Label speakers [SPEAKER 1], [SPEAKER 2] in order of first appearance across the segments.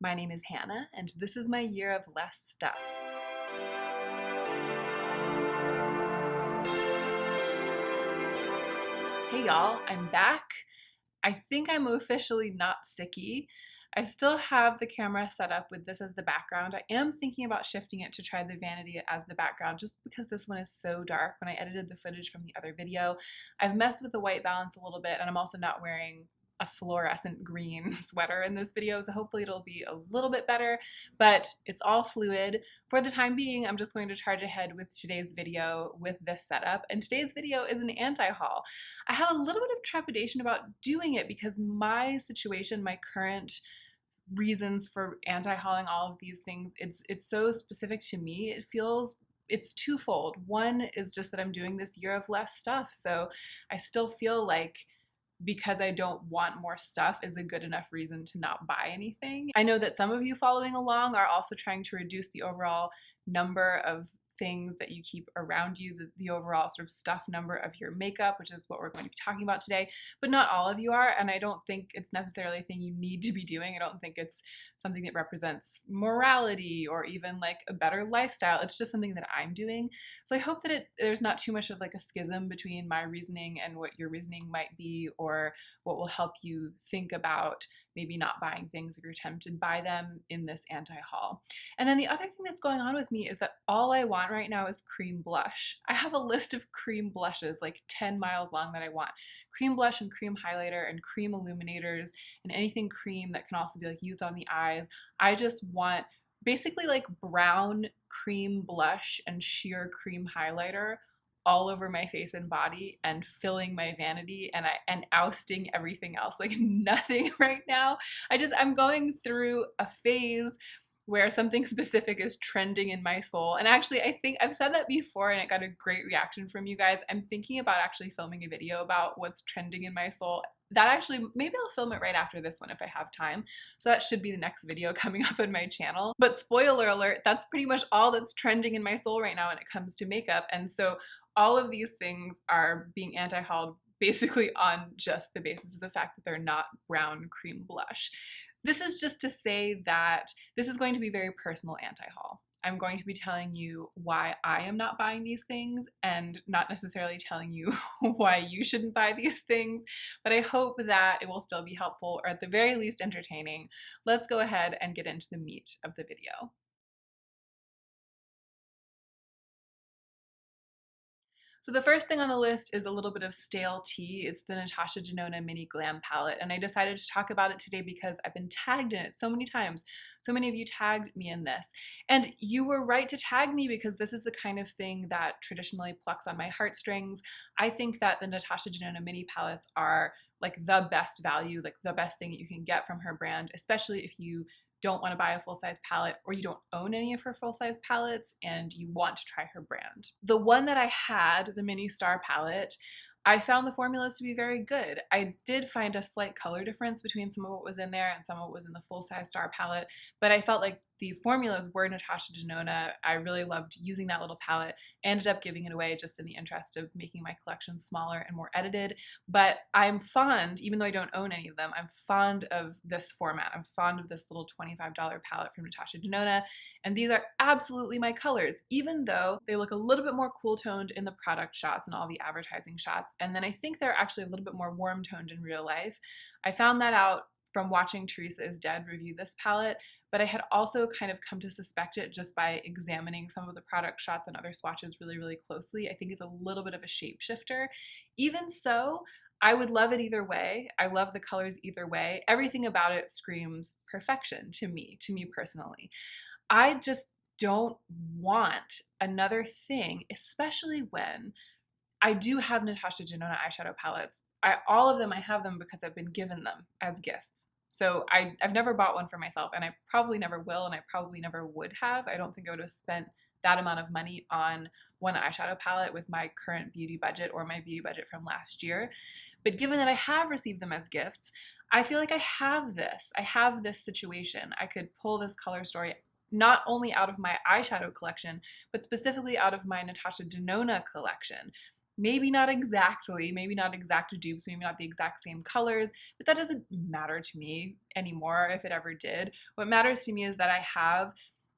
[SPEAKER 1] My name is Hannah, and this is my year of less stuff. Hey y'all, I'm back. I think I'm officially not sicky. I still have the camera set up with this as the background. I am thinking about shifting it to try the vanity as the background just because this one is so dark. When I edited the footage from the other video, I've messed with the white balance a little bit, and I'm also not wearing a fluorescent green sweater in this video, so hopefully it'll be a little bit better, but it's all fluid. For the time being, I'm just going to charge ahead with today's video with this setup, and today's video is an anti-haul. I have a little bit of trepidation about doing it because my situation, my current reasons for anti-hauling all of these things, it's so specific to me. It's twofold. One is just that I'm doing this year of less stuff, so I still feel like because I don't want more stuff is a good enough reason to not buy anything. I know that some of you following along are also trying to reduce the overall number of things that you keep around you, the overall sort of stuff number of your makeup, which is what we're going to be talking about today, but not all of you are, and I don't think it's necessarily a thing you need to be doing. I don't think it's something that represents morality or even like a better lifestyle. It's just something that I'm doing. So I hope that there's not too much of like a schism between my reasoning and what your reasoning might be, or what will help you think about maybe not buying things if you're tempted by them in this anti-haul. And then the other thing that's going on with me is that all I want right now is cream blush. I have a list of cream blushes, like 10 miles long, that I want. Cream blush and cream highlighter and cream illuminators and anything cream that can also be like used on the eyes. I just want basically like brown cream blush and sheer cream highlighter all over my face and body and filling my vanity and ousting everything else. Like nothing right now. I'm going through a phase where something specific is trending in my soul. And actually, I think I've said that before and it got a great reaction from you guys. I'm thinking about actually filming a video about what's trending in my soul. That actually, maybe I'll film it right after this one if I have time. So that should be the next video coming up on my channel. But spoiler alert, that's pretty much all that's trending in my soul right now when it comes to makeup. And so all of these things are being anti-hauled basically on just the basis of the fact that they're not brown cream blush. This is just to say that this is going to be very personal anti-haul. I'm going to be telling you why I am not buying these things and not necessarily telling you why you shouldn't buy these things, but I hope that it will still be helpful or at the very least entertaining. Let's go ahead and get into the meat of the video. So the first thing on the list is a little bit of stale tea. It's the Natasha Denona Mini Glam Palette, and I decided to talk about it today because I've been tagged in it so many times. So many of you tagged me in this, and you were right to tag me because this is the kind of thing that traditionally plucks on my heartstrings. I think that the Natasha Denona Mini palettes are like the best value, like the best thing that you can get from her brand, especially if you don't want to buy a full-size palette or you don't own any of her full-size palettes and you want to try her brand. The one that I had, the Mini Star palette, I found the formulas to be very good. I did find a slight color difference between some of what was in there and some of what was in the full-size Star palette, but I felt like the formulas were Natasha Denona. I really loved using that little palette. I ended up giving it away just in the interest of making my collection smaller and more edited, but I'm fond, even though I don't own any of them, I'm fond of this format. I'm fond of this little $25 palette from Natasha Denona, and these are absolutely my colors, even though they look a little bit more cool toned in the product shots and all the advertising shots. And then I think they're actually a little bit more warm toned in real life. I found that out from watching Teresa Is Dead review this palette, but I had also kind of come to suspect it just by examining some of the product shots and other swatches really, really closely. I think it's a little bit of a shapeshifter. Even so, I would love it either way. I love the colors either way. Everything about it screams perfection to me personally. I just don't want another thing, especially when I do have Natasha Denona eyeshadow palettes. All of them, I have them because I've been given them as gifts. So I've never bought one for myself, and I probably never will, and I probably never would have. I don't think I would have spent that amount of money on one eyeshadow palette with my current beauty budget or my beauty budget from last year. But given that I have received them as gifts, I feel like I have this situation. I could pull this color story not only out of my eyeshadow collection, but specifically out of my Natasha Denona collection. Maybe not exactly, maybe not exact dupes, maybe not the exact same colors, but that doesn't matter to me anymore if it ever did. What matters to me is that I have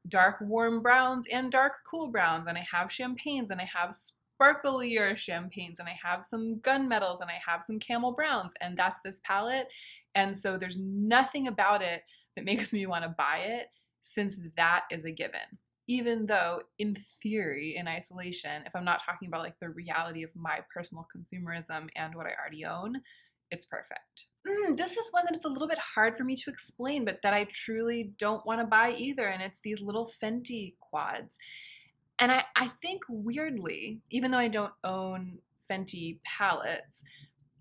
[SPEAKER 1] dark warm browns and dark cool browns, and I have champagnes, and I have sparklier champagnes, and I have some gunmetals, and I have some camel browns, and that's this palette. And so there's nothing about it that makes me want to buy it, since that is a given. Even though, in theory, in isolation, if I'm not talking about like the reality of my personal consumerism and what I already own, it's perfect. This is one that is a little bit hard for me to explain, but that I truly don't want to buy either, and it's these little Fenty quads. And I think weirdly, even though I don't own Fenty palettes,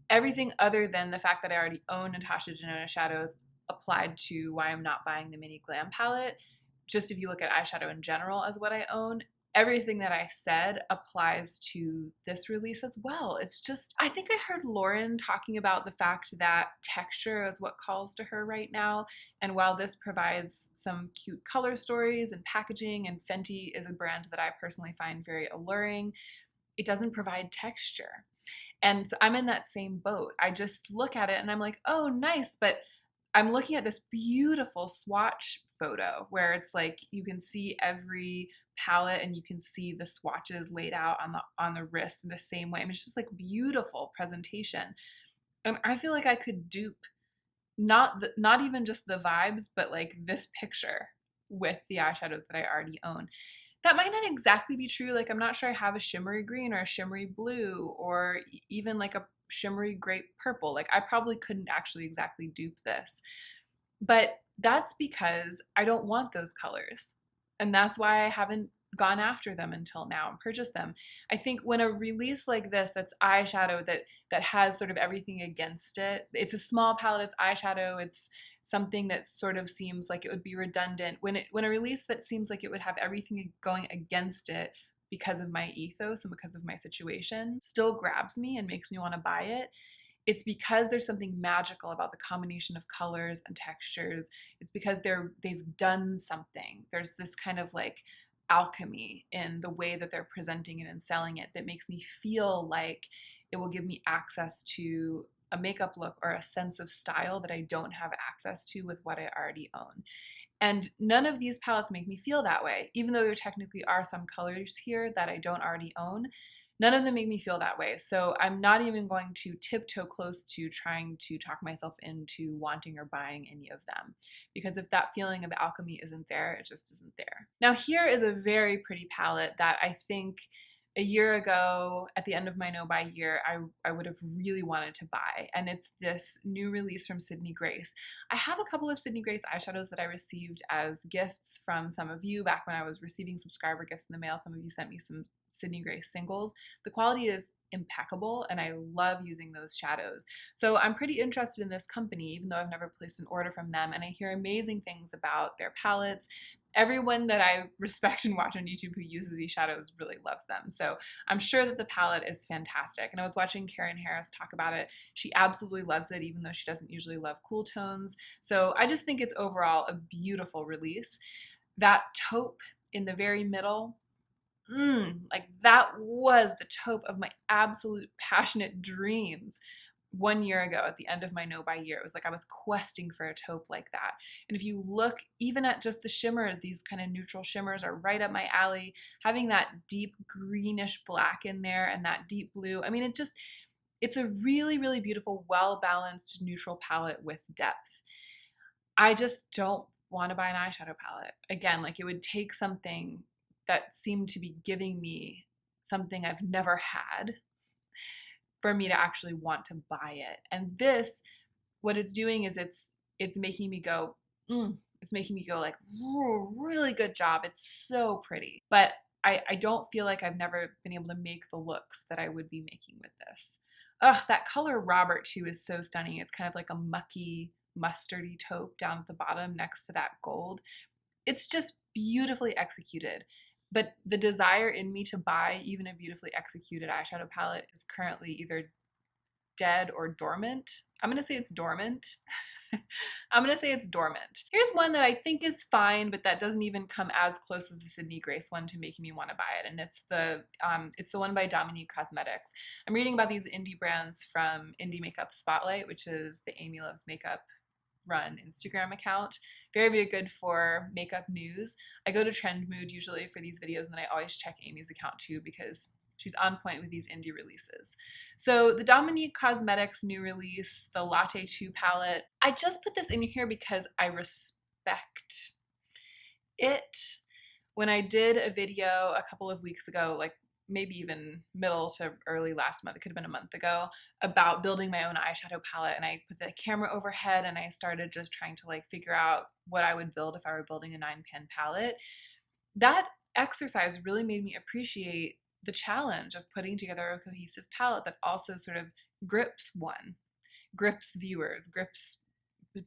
[SPEAKER 1] everything other than the fact that I already own Natasha Denona shadows applied to why I'm not buying the mini glam palette. Just if you look at eyeshadow in general as what I own, everything that I said applies to this release as well. It's just, I think I heard Lauren talking about the fact that texture is what calls to her right now. And while this provides some cute color stories and packaging, and Fenty is a brand that I personally find very alluring, it doesn't provide texture. And so I'm in that same boat. I just look at it and I'm like, oh, nice, but I'm looking at this beautiful swatch photo where it's like you can see every palette and you can see the swatches laid out on the wrist in the same way. I mean, it's just like beautiful presentation. And I feel like I could dupe not even just the vibes, but like this picture with the eyeshadows that I already own. That might not exactly be true. Like, I'm not sure I have a shimmery green or a shimmery blue or even like a shimmery grape purple. Like, I probably couldn't actually exactly dupe this. But that's because I don't want those colors. And that's why I haven't gone after them until now and purchased them. I think when a release like this, that's eyeshadow, that has sort of everything against it, it's a small palette, it's eyeshadow, it's something that sort of seems like it would be redundant. When a release that seems like it would have everything going against it because of my ethos and because of my situation still grabs me and makes me want to buy it, it's because there's something magical about the combination of colors and textures. It's because they've done something. There's this kind of like alchemy in the way that they're presenting it and selling it that makes me feel like it will give me access to a makeup look or a sense of style that I don't have access to with what I already own. And none of these palettes make me feel that way, even though there technically are some colors here that I don't already own. None of them make me feel that way. So I'm not even going to tiptoe close to trying to talk myself into wanting or buying any of them. Because if that feeling of alchemy isn't there, it just isn't there. Now here is a very pretty palette that I think a year ago, at the end of my no buy year, I would have really wanted to buy. And it's this new release from Sydney Grace. I have a couple of Sydney Grace eyeshadows that I received as gifts from some of you back when I was receiving subscriber gifts in the mail. Some of you sent me some Sydney Grace singles. The quality is impeccable and I love using those shadows. So I'm pretty interested in this company, even though I've never placed an order from them, and I hear amazing things about their palettes. Everyone that I respect and watch on YouTube who uses these shadows really loves them. So I'm sure that the palette is fantastic. And I was watching Karen Harris talk about it. She absolutely loves it, even though she doesn't usually love cool tones. So I just think it's overall a beautiful release. That taupe in the very middle, like that was the taupe of my absolute passionate dreams. 1 year ago at the end of my no buy year, it was like I was questing for a taupe like that. And if you look even at just the shimmers, these kind of neutral shimmers are right up my alley. Having that deep greenish black in there and that deep blue, I mean, it's a really, really beautiful, well-balanced neutral palette with depth. I just don't want to buy an eyeshadow palette. Again, like it would take something that seemed to be giving me something I've never had for me to actually want to buy it. And this, what it's doing is it's making me go, it's making me go like, really good job. It's so pretty. But I don't feel like I've never been able to make the looks that I would be making with this. Ugh, that color Robert too is so stunning. It's kind of like a mucky, mustardy taupe down at the bottom next to that gold. It's just beautifully executed. But the desire in me to buy even a beautifully executed eyeshadow palette is currently either dead or dormant. I'm going to say it's dormant. I'm gonna say it's dormant. Here's one that I think is fine, but that doesn't even come as close as the Sydney Grace one to making me want to buy it, and it's the one by Dominique Cosmetics. I'm reading about these indie brands from Indie Makeup Spotlight, which is the Amy Loves Makeup run Instagram account. Very, very good for makeup news. I go to Trend Mood usually for these videos, and then I always check Amy's account too because she's on point with these indie releases. So the Dominique Cosmetics new release, the Latte 2 palette, I just put this in here because I respect it. When I did a video a couple of weeks ago, like maybe even middle to early last month, it could have been a month ago, about building my own eyeshadow palette, and I put the camera overhead and I started just trying to like figure out what I would build if I were building a 9-pan palette. That exercise really made me appreciate the challenge of putting together a cohesive palette that also sort of grips viewers, grips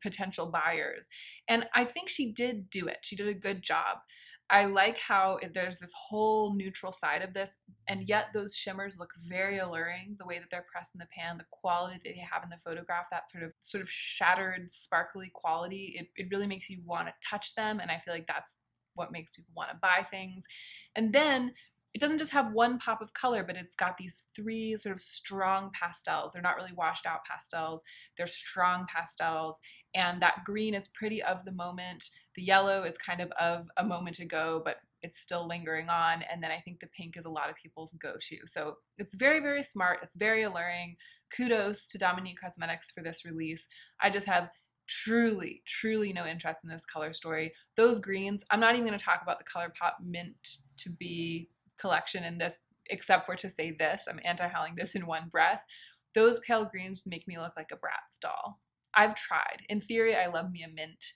[SPEAKER 1] potential buyers. And I think she did do it. She did a good job. I like how there's this whole neutral side of this, and yet those shimmers look very alluring. The way that they're pressed in the pan, the quality that they have in the photograph, that sort of shattered, sparkly quality, it really makes you want to touch them, and I feel like that's what makes people want to buy things. And then it doesn't just have one pop of color, but it's got these 3 sort of strong pastels. They're not really washed out pastels. They're strong pastels. And that green is pretty of the moment. The yellow is kind of a moment ago, but it's still lingering on. And then I think the pink is a lot of people's go-to. So it's very, very smart. It's very alluring. Kudos to Dominique Cosmetics for this release. I just have truly, truly no interest in this color story. Those greens, I'm not even going to talk about the ColourPop Mint to Be collection in this, except for to say this, I'm anti-hauling this in one breath. Those pale greens make me look like a Bratz doll. I've tried. In theory, I love me a mint,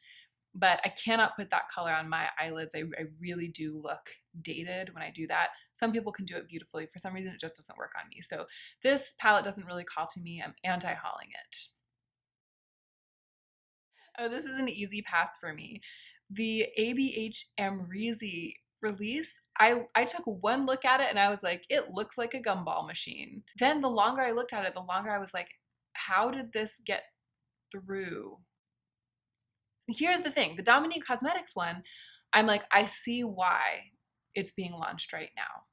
[SPEAKER 1] but I cannot put that color on my eyelids. I really do look dated when I do that. Some people can do it beautifully. For some reason, it just doesn't work on me. So this palette doesn't really call to me. I'm anti-hauling it. Oh, this is an easy pass for me. The ABH Amrezy release, I took one look at it and I was like, it looks like a gumball machine. Then the longer I looked at it, the longer I was like, how did this get through? Here's the thing, the Dominique Cosmetics one, I'm like, I see why it's being launched right now.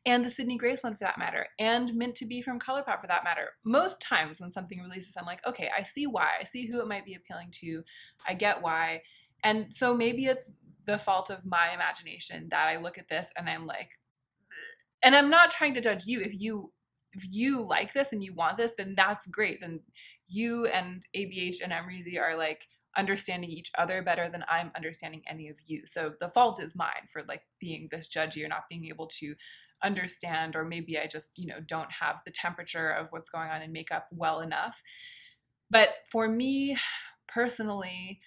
[SPEAKER 1] And the Sydney Grace one for that matter, and Mint to Be from ColourPop for that matter. Most times when something releases, I'm like, okay, I see why. I see who it might be appealing to. I get why. And so maybe it's the fault of my imagination that I look at this and I'm like, and I'm not trying to judge you. If you like this and you want this, then that's great. Then you and ABH and Amrezy are like understanding each other better than I'm understanding any of you. So the fault is mine for like being this judgy or not being able to understand, or maybe I just, don't have the temperature of what's going on in makeup well enough. But for me personally,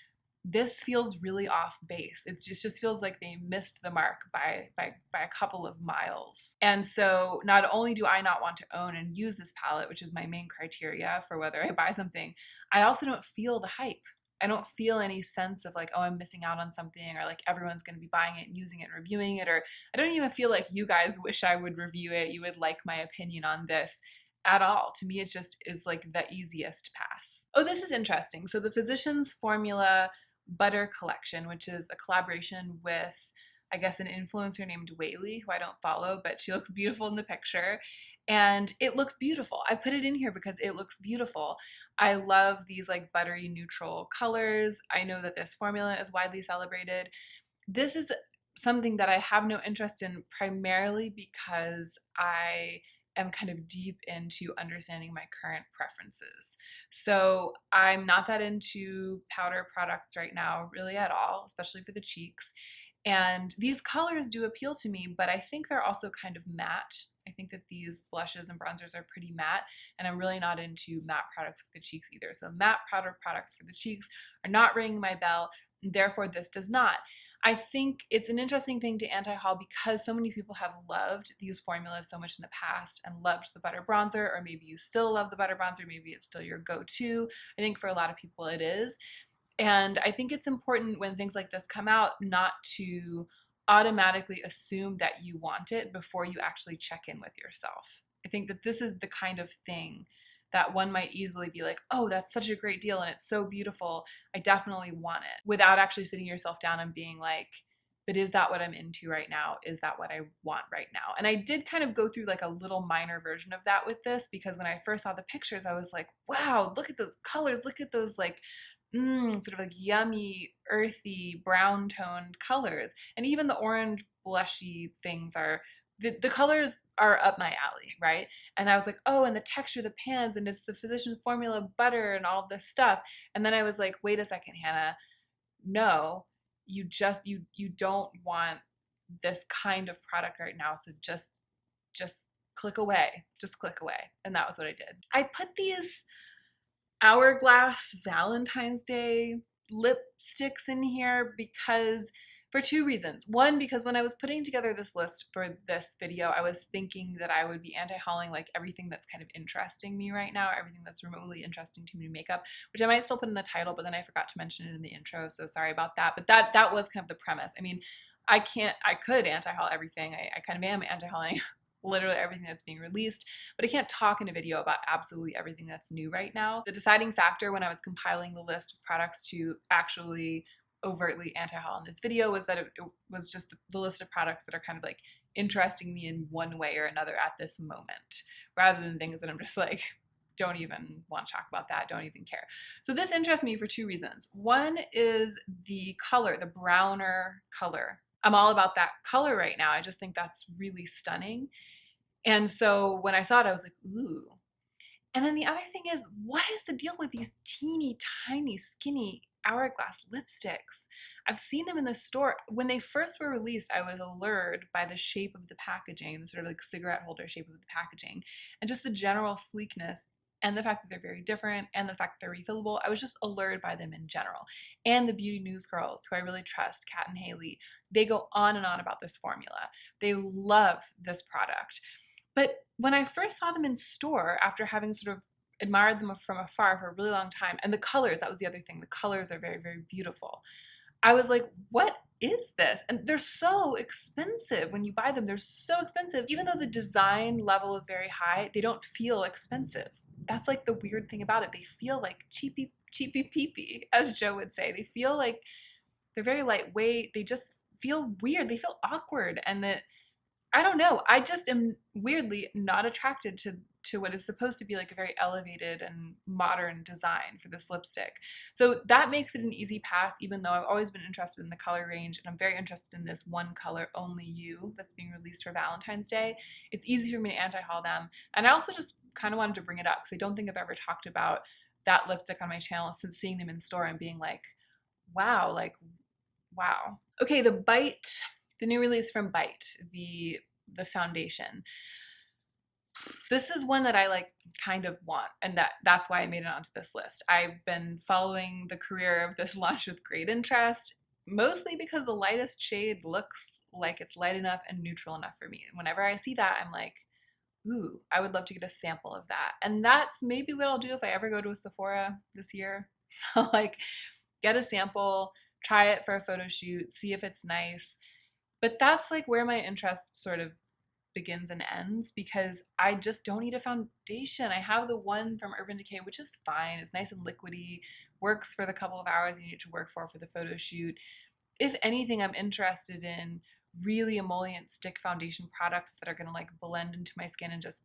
[SPEAKER 1] this feels really off base. It just feels like they missed the mark by a couple of miles. And so not only do I not want to own and use this palette, which is my main criteria for whether I buy something, I also don't feel the hype. I don't feel any sense of like, oh, I'm missing out on something, or like everyone's going to be buying it and using it and reviewing it, or I don't even feel like you guys wish I would review it. You would like my opinion on this at all. To me, it just is like the easiest pass. Oh, this is interesting. So the Physicians Formula Butter Collection, which is a collaboration with, I guess, an influencer named Whaley, who I don't follow, but she looks beautiful in the picture. And it looks beautiful. I put it in here because it looks beautiful. I love these like buttery neutral colors. I know that this formula is widely celebrated. This is something that I have no interest in, primarily because I am kind of deep into understanding my current preferences. So I'm not that into powder products right now, really at all, especially for the cheeks. And these colors do appeal to me, but I think they're also kind of matte. I think that these blushes and bronzers are pretty matte, and I'm really not into matte products for the cheeks either. So matte powder products for the cheeks are not ringing my bell, and therefore this does not. I think it's an interesting thing to anti-haul because so many people have loved these formulas so much in the past and loved the butter bronzer, or maybe you still love the butter bronzer, maybe it's still your go-to. I think for a lot of people it is. And I think it's important when things like this come out not to automatically assume that you want it before you actually check in with yourself. I think that this is the kind of thing that one might easily be like, oh, that's such a great deal and it's so beautiful, I definitely want it, without actually sitting yourself down and being like, but is that what I'm into right now? Is that what I want right now? And I did kind of go through like a little minor version of that with this, because when I first saw the pictures, I was like, wow, look at those colors. Look at those like sort of like yummy, earthy, brown toned colors. And even the orange blushy things are, the colors are up my alley, right? And I was like, oh, and the texture, the pans, and it's the Physician Formula butter and all this stuff. And then I was like, wait a second, Hannah, no, you don't want this kind of product right now, so just click away, just click away. And that was what I did. I put these Hourglass Valentine's Day lipsticks in here because for two reasons. One, because when I was putting together this list for this video, I was thinking that I would be anti-hauling like everything that's kind of interesting me right now, everything that's remotely interesting to me in makeup, which I might still put in the title, but then I forgot to mention it in the intro, so sorry about that. But that was kind of the premise. I mean, I could anti-haul everything. I kind of am anti-hauling literally everything that's being released, but I can't talk in a video about absolutely everything that's new right now. The deciding factor when I was compiling the list of products to actually overtly anti-haul in this video was that it was just the list of products that are kind of like interesting me in one way or another at this moment, rather than things that I'm just like, don't even want to talk about that, don't even care. So this interests me for two reasons. One is the color, the browner color. I'm all about that color right now. I just think that's really stunning. And so when I saw it, I was like, ooh. And then the other thing is, what is the deal with these teeny tiny skinny Hourglass lipsticks? I've seen them in the store. When they first were released, I was allured by the shape of the packaging, the sort of like cigarette holder shape of the packaging, and just the general sleekness, and the fact that they're very different, and the fact that they're refillable. I was just allured by them in general. And the beauty news girls, who I really trust, Kat and Haley, they go on and on about this formula. They love this product. But when I first saw them in store, after having sort of admired them from afar for a really long time, and the colors, that was the other thing, the colors are very, very beautiful. I was like, what is this? And they're so expensive. When you buy them, they're so expensive. Even though the design level is very high, they don't feel expensive. That's like the weird thing about it. They feel like cheapy peepy, as Joe would say. They feel like they're very lightweight. They just feel weird. They feel awkward. And that, I don't know, I just am weirdly not attracted to what is supposed to be like a very elevated and modern design for this lipstick. So that makes it an easy pass, even though I've always been interested in the color range, and I'm very interested in this one color, Only You, that's being released for Valentine's Day. It's easy for me to anti-haul them. And I also just kind of wanted to bring it up because I don't think I've ever talked about that lipstick on my channel since seeing them in store and being like, wow, like, wow. Okay, the Bite, the new release from Bite, the foundation. This is one that I like kind of want, and that's why I made it onto this list. I've been following the career of this launch with great interest, mostly because the lightest shade looks like it's light enough and neutral enough for me. Whenever I see that, I'm like, ooh, I would love to get a sample of that. And that's maybe what I'll do if I ever go to a Sephora this year. I'll like get a sample, try it for a photo shoot, see if it's nice. But that's like where my interest sort of begins and ends, because I just don't need a foundation. I have the one from Urban Decay, which is fine. It's nice and liquidy, works for the couple of hours you need to work for the photo shoot. If anything, I'm interested in really emollient stick foundation products that are going to like blend into my skin and just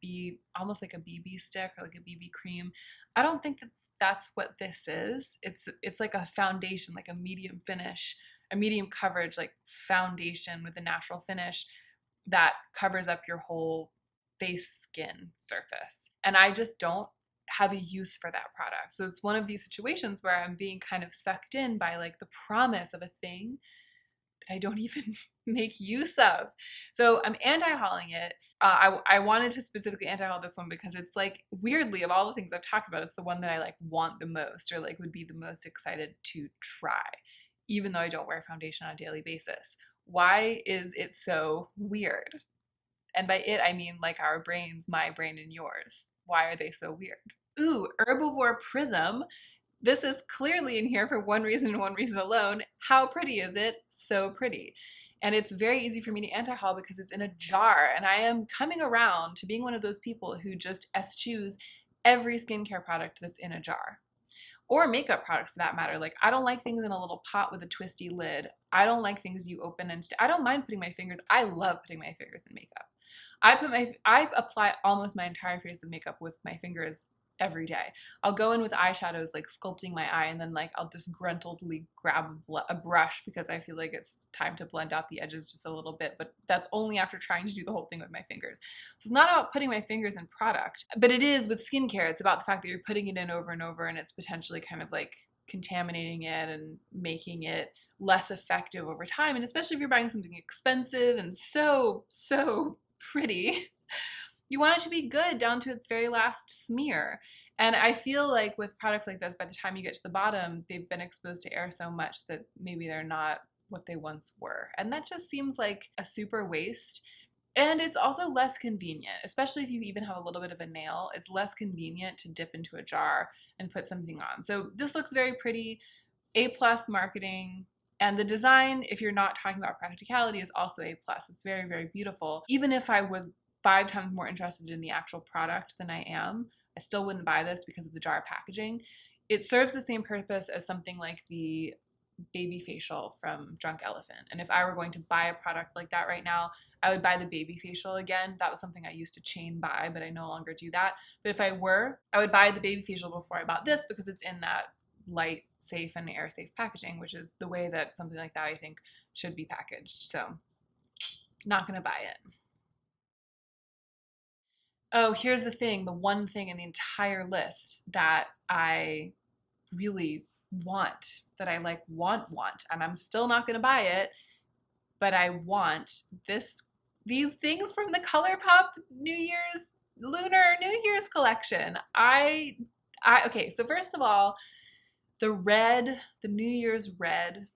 [SPEAKER 1] be almost like a BB stick or like a BB cream. I don't think that that's what this is. It's like a foundation, like a medium finish, a medium coverage, like foundation with a natural finish that covers up your whole face skin surface. And I just don't have a use for that product. So it's one of these situations where I'm being kind of sucked in by like the promise of a thing that I don't even make use of. So I'm anti-hauling it. I wanted to specifically anti-haul this one because it's like, weirdly, of all the things I've talked about, it's the one that I like want the most, or like would be the most excited to try, even though I don't wear foundation on a daily basis. Why is it so weird? And by it, I mean like our brains, my brain and yours. Why are they so weird? Ooh, Herbivore Prism. This is clearly in here for one reason and one reason alone. How pretty is it? So pretty. And it's very easy for me to anti-haul because it's in a jar. And I am coming around to being one of those people who just eschews every skincare product that's in a jar. Or makeup product for that matter. Like, I don't like things in a little pot with a twisty lid. I don't like things you open and I don't mind putting my fingers. I love putting my fingers in makeup. I apply almost my entire face of makeup with my fingers every day. I'll go in with eyeshadows, like sculpting my eye, and then like I'll disgruntledly grab a brush because I feel like it's time to blend out the edges just a little bit, but that's only after trying to do the whole thing with my fingers. So it's not about putting my fingers in product, but it is with skincare. It's about the fact that you're putting it in over and over, and it's potentially kind of like contaminating it and making it less effective over time. And especially if you're buying something expensive and so pretty, you want it to be good down to its very last smear. And I feel like with products like this, by the time you get to the bottom, they've been exposed to air so much that maybe they're not what they once were. And that just seems like a super waste. And it's also less convenient, especially if you even have a little bit of a nail. It's less convenient to dip into a jar and put something on. So this looks very pretty, A+ marketing. And the design, if you're not talking about practicality, is also A+. It's very beautiful. Even if I was 5 times more interested in the actual product than I am, I still wouldn't buy this because of the jar packaging. It serves the same purpose as something like the baby facial from Drunk Elephant. And if I were going to buy a product like that right now, I would buy the baby facial again. That was something I used to chain buy, but I no longer do that. But if I were, I would buy the baby facial before I bought this because it's in that light, safe, and air safe packaging, which is the way that something like that I think should be packaged. So not gonna buy it. Oh, here's the thing, the one thing in the entire list that I really want, that I like want, and I'm still not gonna buy it, but I want these things from the ColourPop Lunar New Year's collection. Okay, so first of all, the New Year's red,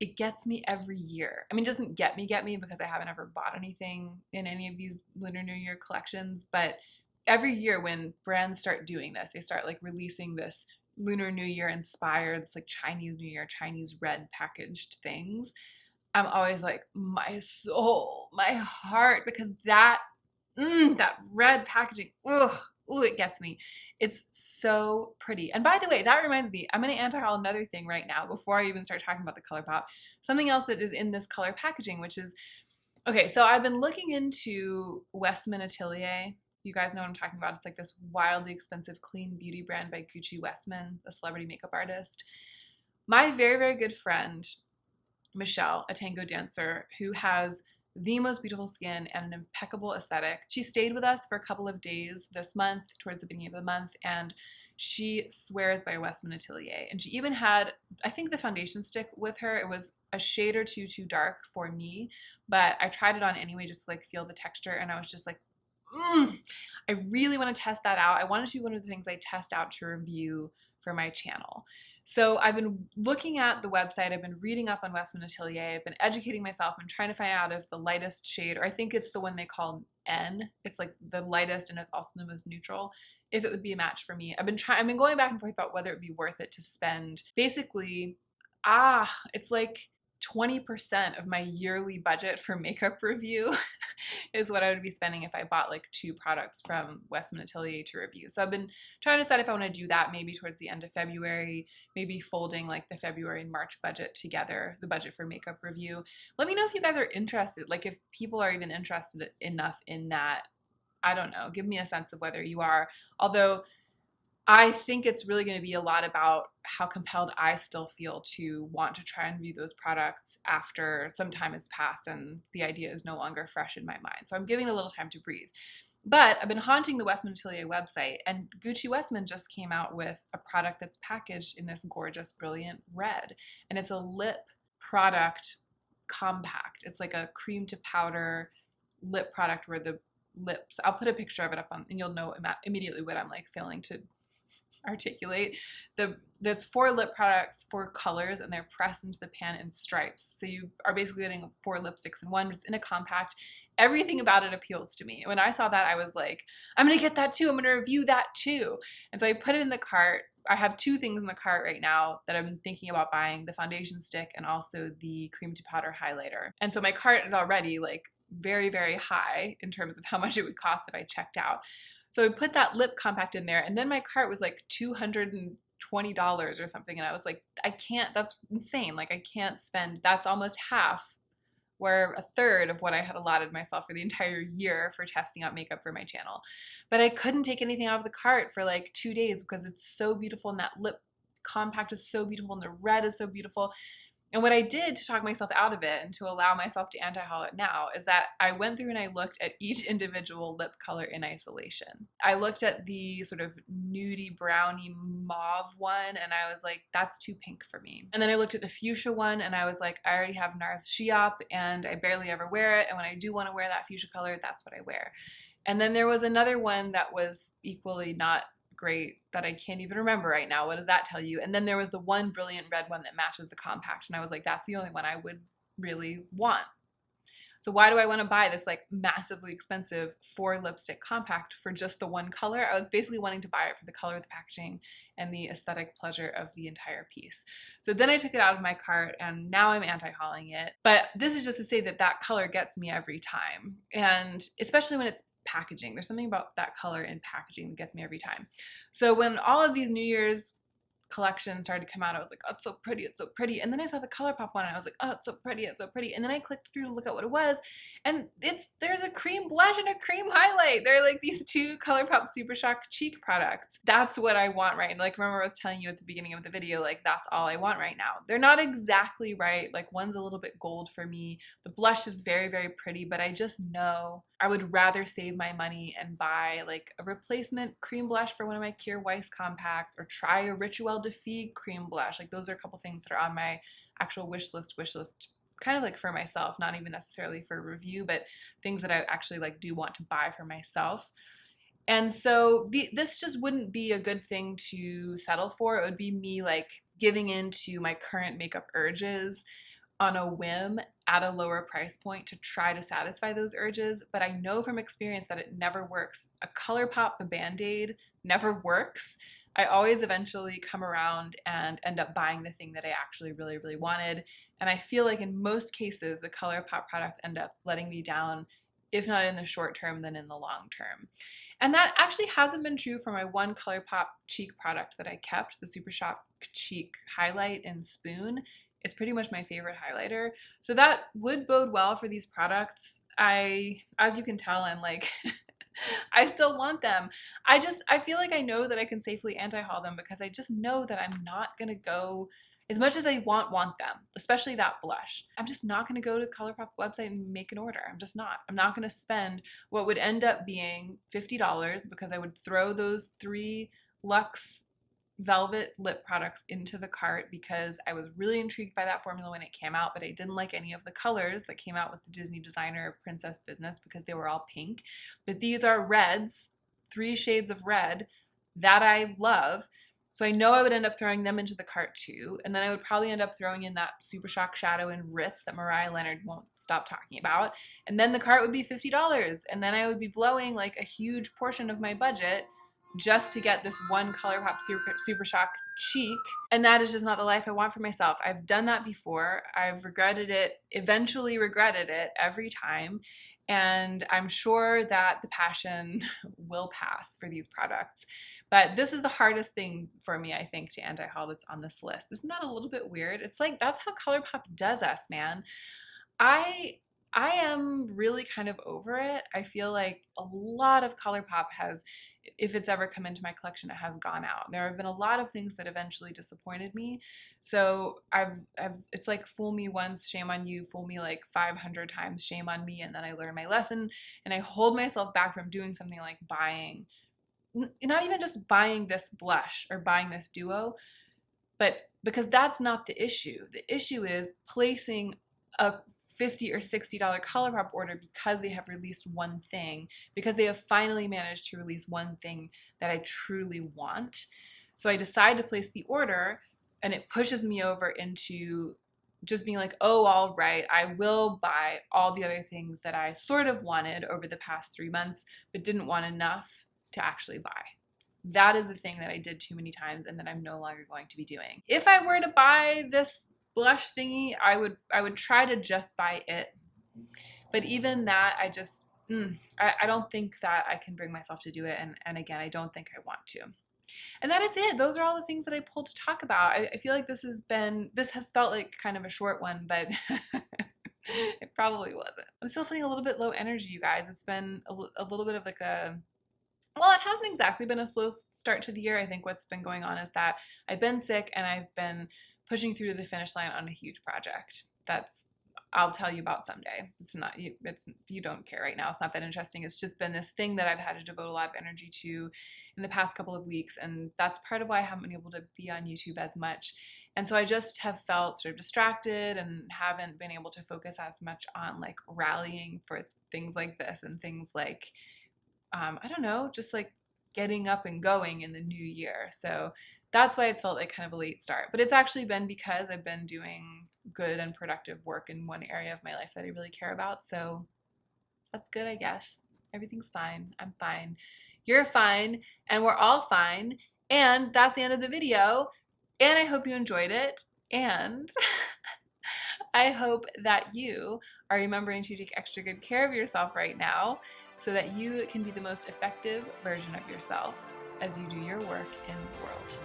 [SPEAKER 1] it gets me every year. I mean, it doesn't get me because I haven't ever bought anything in any of these Lunar New Year collections, but every year when brands start doing this, they start like releasing this Lunar New Year inspired, it's like Chinese New Year, Chinese red packaged things. I'm always like, my soul, my heart, because that red packaging, ooh, it gets me. It's so pretty. And by the way, that reminds me, I'm going to anti-haul another thing right now before I even start talking about the ColourPop. Something else that is in this color packaging, which is, okay, so I've been looking into Westman Atelier. You guys know what I'm talking about. It's like this wildly expensive clean beauty brand by Gucci Westman, a celebrity makeup artist. My very good friend, Michelle, a tango dancer who has the most beautiful skin and an impeccable aesthetic. She stayed with us for a couple of days this month, towards the beginning of the month, and she swears by Westman Atelier. And she even had, I think, the foundation stick with her. It was a shade or two too dark for me, but I tried it on anyway just to like feel the texture, and I was just like, I really want to test that out. I want it to be one of the things I test out to review for my channel. So I've been looking at the website, I've been reading up on Westman Atelier, I've been educating myself and trying to find out if the lightest shade, or I think it's the one they call N, it's like the lightest and it's also the most neutral, if it would be a match for me. I've been going back and forth about whether it would be worth it to spend basically, it's like 20% of my yearly budget for makeup review is what I would be spending if I bought like 2 products from Westman Atelier to review. So I've been trying to decide if I want to do that maybe towards the end of February, maybe folding like the February and March budget together, the budget for makeup review. Let me know if you guys are interested, like if people are even interested enough in that. I don't know. Give me a sense of whether you are. Although I think it's really going to be a lot about how compelled I still feel to want to try and review those products after some time has passed and the idea is no longer fresh in my mind. So I'm giving it a little time to breathe. But I've been haunting the Westman Atelier website, and Gucci Westman just came out with a product that's packaged in this gorgeous, brilliant red. And it's a lip product compact. It's like a cream to powder lip product where the lips, I'll put a picture of it up on, and you'll know immediately what I'm like failing to articulate. There's 4 lip products, 4 colors, and they're pressed into the pan in stripes. So you are basically getting 4 lipsticks in one, but it's in a compact. Everything about it appeals to me. When I saw that, I was like, I'm gonna get that too. I'm gonna review that too. And so I put it in the cart. I have 2 things in the cart right now that I've been thinking about buying, the foundation stick and also the cream to powder highlighter. And so my cart is already like very high in terms of how much it would cost if I checked out. So I put that lip compact in there, and then my cart was like $220 or something. And I was like, I can't, that's insane. Like, I can't spend, that's almost half, where a third of what I had allotted myself for the entire year for testing out makeup for my channel. But I couldn't take anything out of the cart for like 2 days because it's so beautiful, and that lip compact is so beautiful, and the red is so beautiful. And what I did to talk myself out of it and to allow myself to anti-haul it now is that I went through and I looked at each individual lip color in isolation. I looked at the sort of nudie brownie mauve one, and I was like, that's too pink for me. And then I looked at the fuchsia one, and I was like, I already have NARS Sheop and I barely ever wear it, and when I do want to wear that fuchsia color, that's what I wear. And then there was another one that was equally not great that I can't even remember right now. What does that tell you? And then there was the one brilliant red one that matches the compact, and I was like, that's the only one I would really want. So why do I want to buy this like massively expensive 4 lipstick compact for just the one color? I was basically wanting to buy it for the color of the packaging and the aesthetic pleasure of the entire piece. So then I took it out of my cart, and now I'm anti-hauling it. But this is just to say that that color gets me every time, and especially when it's packaging. There's something about that color in packaging that gets me every time. So when all of these New Year's collections started to come out, I was like, oh, it's so pretty, it's so pretty. And then I saw the ColourPop one, and I was like, oh, it's so pretty, it's so pretty. And then I clicked through to look at what it was, and there's a cream blush and a cream highlight. They're like these 2 ColourPop Super Shock cheek products. That's what I want right now. Like, remember I was telling you at the beginning of the video, like, that's all I want right now. They're not exactly right. Like, one's a little bit gold for me. The blush is very, very pretty, but I just know I would rather save my money and buy like a replacement cream blush for one of my Kier Weiss compacts, or try a Rituel de Fille cream blush. Like, those are a couple things that are on my actual wish list, kind of like for myself, not even necessarily for review, but things that I actually like do want to buy for myself. And so this just wouldn't be a good thing to settle for. It would be me like giving in to my current makeup urges on a whim at a lower price point to try to satisfy those urges. But I know from experience that it never works. A ColourPop Band-Aid never works. I always eventually come around and end up buying the thing that I actually really, really wanted. And I feel like in most cases, the ColourPop products end up letting me down, if not in the short term, then in the long term. And that actually hasn't been true for my one ColourPop cheek product that I kept, the Super Shock Cheek Highlight in Spoon. It's pretty much my favorite highlighter. So that would bode well for these products. As you can tell, I'm like, I still want them. I feel like I know that I can safely anti-haul them because I just know that I'm not going to go, as much as I want them, especially that blush, I'm just not going to go to the ColourPop website and make an order. I'm just not. I'm not going to spend what would end up being $50 because I would throw those 3 Luxe Velvet lip products into the cart because I was really intrigued by that formula when it came out, but I didn't like any of the colors that came out with the Disney designer Princess Business because they were all pink. But these are reds, 3 shades of red that I love. So I know I would end up throwing them into the cart too. And then I would probably end up throwing in that Super Shock Shadow in Ritz that Mariah Leonard won't stop talking about. And then the cart would be $50. And then I would be blowing like a huge portion of my budget just to get this one ColourPop Super Shock cheek. And that is just not the life I want for myself. I've done that before. I've regretted it, eventually regretted it every time. And I'm sure that the passion will pass for these products. But this is the hardest thing for me, I think, to anti-haul that's on this list. Isn't that a little bit weird? It's like, that's how ColourPop does us, man. I am really kind of over it. I feel like a lot of ColourPop has, if it's ever come into my collection, it has gone out. There have been a lot of things that eventually disappointed me. So it's like fool me once, shame on you, fool me like 500 times, shame on me. And then I learn my lesson and I hold myself back from doing something like buying, not even just buying this blush or buying this duo, but because that's not the issue. The issue is placing a $50 or $60 ColourPop order because they have released one thing, because they have finally managed to release one thing that I truly want. So I decide to place the order and it pushes me over into just being like, oh, all right, I will buy all the other things that I sort of wanted over the past 3 months, but didn't want enough to actually buy. That is the thing that I did too many times and that I'm no longer going to be doing. If I were to buy this blush thingy, I would try to just buy it. But even that, I don't think that I can bring myself to do it. And again, I don't think I want to. And that is it. Those are all the things that I pulled to talk about. I feel like this has felt like kind of a short one, but it probably wasn't. I'm still feeling a little bit low energy, you guys. It's been a little bit of like well, it hasn't exactly been a slow start to the year. I think what's been going on is that I've been sick and I've been pushing through to the finish line on a huge project. I'll tell you about someday. You don't care right now. It's not that interesting. It's just been this thing that I've had to devote a lot of energy to in the past couple of weeks, and that's part of why I haven't been able to be on YouTube as much. And so I just have felt sort of distracted and haven't been able to focus as much on like rallying for things like this and things like I don't know, just like getting up and going in the new year. So that's why it's felt like kind of a late start. But it's actually been because I've been doing good and productive work in one area of my life that I really care about. So that's good, I guess. Everything's fine. I'm fine. You're fine. And we're all fine. And that's the end of the video. And I hope you enjoyed it. And I hope that you are remembering to take extra good care of yourself right now so that you can be the most effective version of yourself as you do your work in the world.